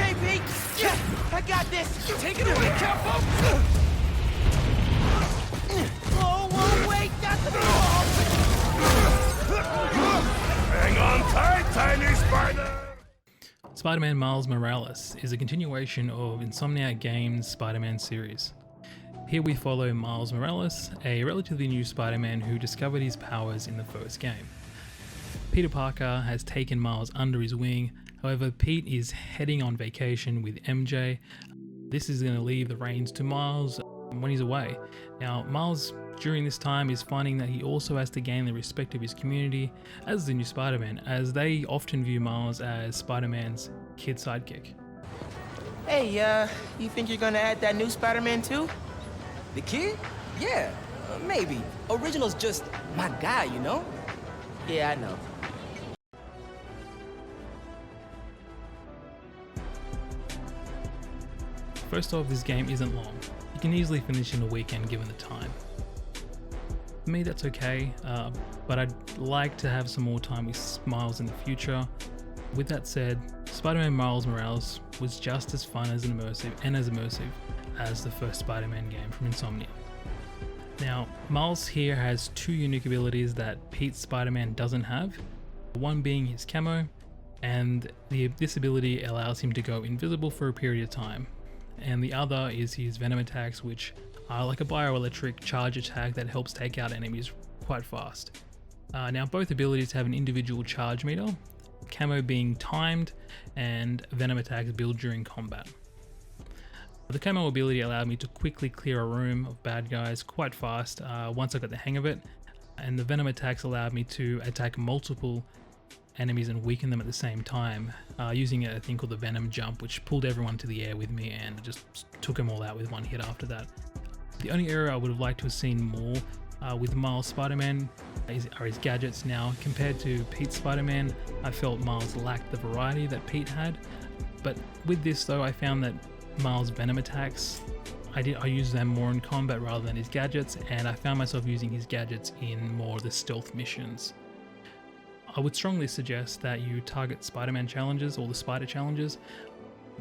way, Pete! Yeah, I got this! Take it away, Capo! Whoa, wait, not the ball! Hang on tight, tiny spider! Spider-Man Miles Morales is a continuation of Insomniac Games' Spider-Man series. Here we follow Miles Morales, a relatively new Spider-Man who discovered his powers in the first game. Peter Parker has taken Miles under his wing, however Pete is heading on vacation with MJ. This is going to leave the reins to Miles when he's away. Now Miles during this time is finding that he also has to gain the respect of his community as the new Spider-Man, as they often view Miles as Spider-Man's kid sidekick. Hey, you think you're gonna add that new Spider-Man too? The kid? Yeah, maybe. Original's just my guy, you know? Yeah, I know. First off, this game isn't long. You can easily finish in a weekend given the time. For me, that's okay, but I'd like to have some more time with Miles in the future. With that said, Spider-Man Miles Morales was just as fun as immersive as the first Spider-Man game from Insomniac. Now, Miles here has two unique abilities that Pete's Spider-Man doesn't have, one being his camo, and this ability allows him to go invisible for a period of time, and the other is his venom attacks, which are like a bioelectric charge attack that helps take out enemies quite fast. Now both abilities have an individual charge meter, camo being timed and venom attacks build during combat. The camo ability allowed me to quickly clear a room of bad guys quite fast once I got the hang of it, and the venom attacks allowed me to attack multiple enemies and weaken them at the same time using a thing called the venom jump, which pulled everyone to the air with me and just took them all out with one hit after that. The only area I would have liked to have seen more with Miles Spider-Man are his gadgets. Now, compared to Pete's Spider-Man, I felt Miles lacked the variety that Pete had, but with this though, I found that Miles' venom attacks, I used them more in combat rather than his gadgets, and I found myself using his gadgets in more of the stealth missions. I would strongly suggest that you target Spider-Man challenges or the Spider challenges.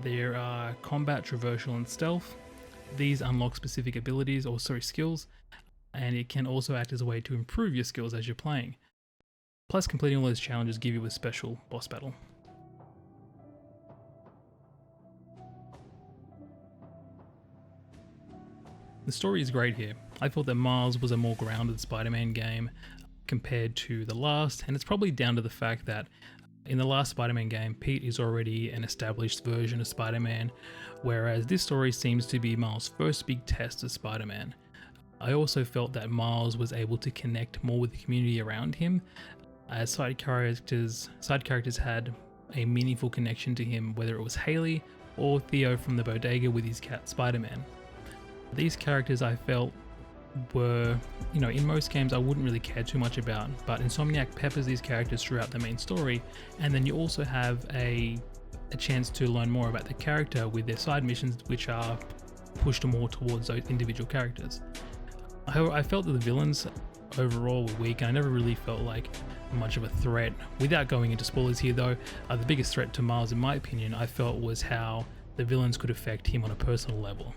There are combat, traversal, and stealth. These unlock specific abilities or skills, and it can also act as a way to improve your skills as you're playing. Plus, completing all those challenges give you a special boss battle. The story is great here. I thought that Miles was a more grounded Spider-Man game compared to the last, and it's probably down to the fact that in the last Spider-Man game, Pete is already an established version of Spider-Man, whereas this story seems to be Miles' first big test as Spider-Man. I also felt that Miles was able to connect more with the community around him, as side characters had a meaningful connection to him, whether it was Haley or Theo from the bodega with his cat Spider-Man. These characters I felt were, in most games I wouldn't really care too much about, but Insomniac peppers these characters throughout the main story, and then you also have a chance to learn more about the character with their side missions, which are pushed more towards those individual characters. However, I felt that the villains overall were weak, and I never really felt like much of a threat. Without going into spoilers here though, the biggest threat to Miles, in my opinion, I felt was how the villains could affect him on a personal level.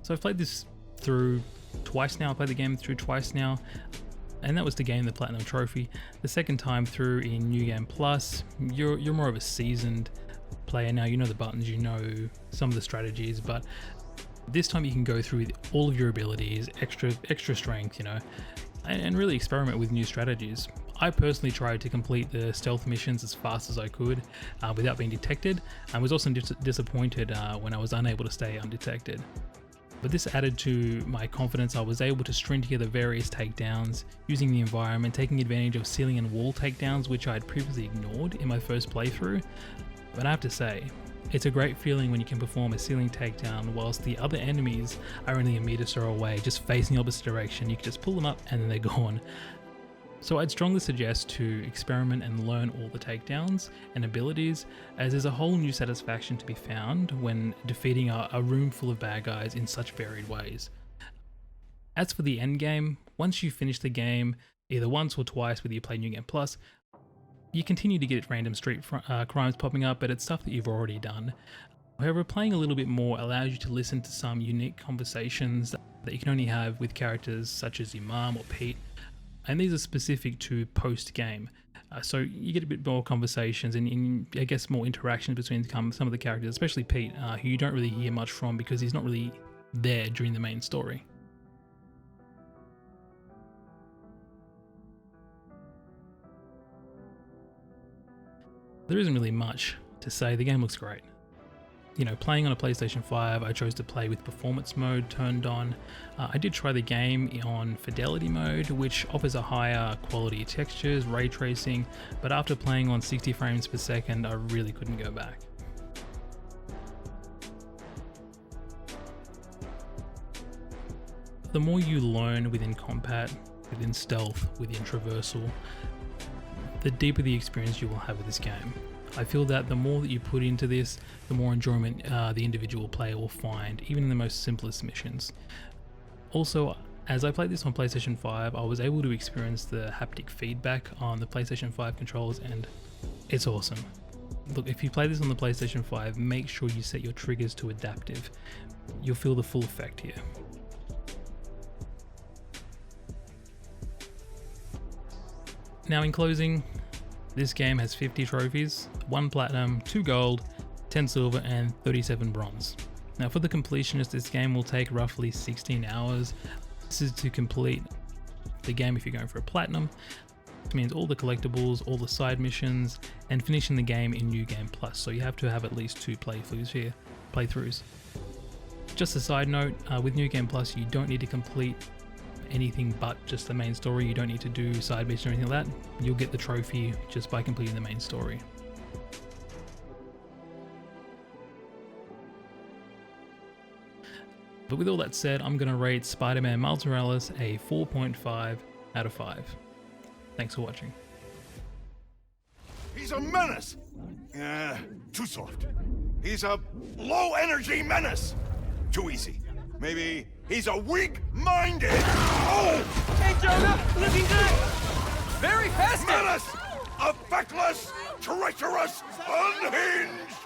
So I've played this through twice now. I played the game through twice now, and that was to gain the Platinum Trophy. The second time through in New Game Plus, you're more of a seasoned player now. You know the buttons, you know some of the strategies, but this time you can go through with all of your abilities, extra strength, and really experiment with new strategies. I personally tried to complete the stealth missions as fast as I could without being detected, and was also disappointed when I was unable to stay undetected. But this added to my confidence. I was able to string together various takedowns using the environment, taking advantage of ceiling and wall takedowns, which I had previously ignored in my first playthrough. But I have to say, it's a great feeling when you can perform a ceiling takedown whilst the other enemies are only a meter or so away, just facing the opposite direction. You can just pull them up and then they're gone. So I'd strongly suggest to experiment and learn all the takedowns and abilities, as there's a whole new satisfaction to be found when defeating a room full of bad guys in such varied ways. As for the end game, once you finish the game, either once or twice whether you play New Game Plus. You continue to get random street crimes popping up, but it's stuff that you've already done. However, playing a little bit more allows you to listen to some unique conversations that you can only have with characters such as your mum or Pete, and these are specific to post-game. So you get a bit more conversations and I guess more interaction between some of the characters, especially Pete, who you don't really hear much from because he's not really there during the main story. There isn't really much to say. The game looks great. You know, playing on a PlayStation 5, I chose to play with performance mode turned on. I did try the game on fidelity mode, which offers a higher quality textures, ray tracing, but after playing on 60 frames per second, I really couldn't go back. The more you learn within combat, within stealth, within traversal, the deeper the experience you will have with this game. I feel that the more that you put into this, the more enjoyment the individual player will find, even in the most simplest missions. Also, as I played this on PlayStation 5, I was able to experience the haptic feedback on the PlayStation 5 controls, and it's awesome. Look, if you play this on the PlayStation 5, make sure you set your triggers to adaptive. You'll feel the full effect here. Now in closing, this game has 50 trophies, 1 platinum, 2 gold, 10 silver and 37 bronze. Now for the completionist, this game will take roughly 16 hours. This is to complete the game if you're going for a platinum. It means all the collectibles, all the side missions, and finishing the game in New Game Plus. So you have to have at least 2 playthroughs. Just a side note, with New Game Plus you don't need to complete anything but just the main story. You don't need to do side missions or anything like that. You'll get the trophy just by completing the main story. But with all that said, I'm going to rate Spider-Man Miles Morales a 4.5 out of 5. Thanks for watching. He's a menace! Too soft. He's a low-energy menace! Too easy. Maybe he's a weak-minded... Oh! Hey, Jonah, looking good. Very festive. Menace! Affectless, treacherous, unhinged!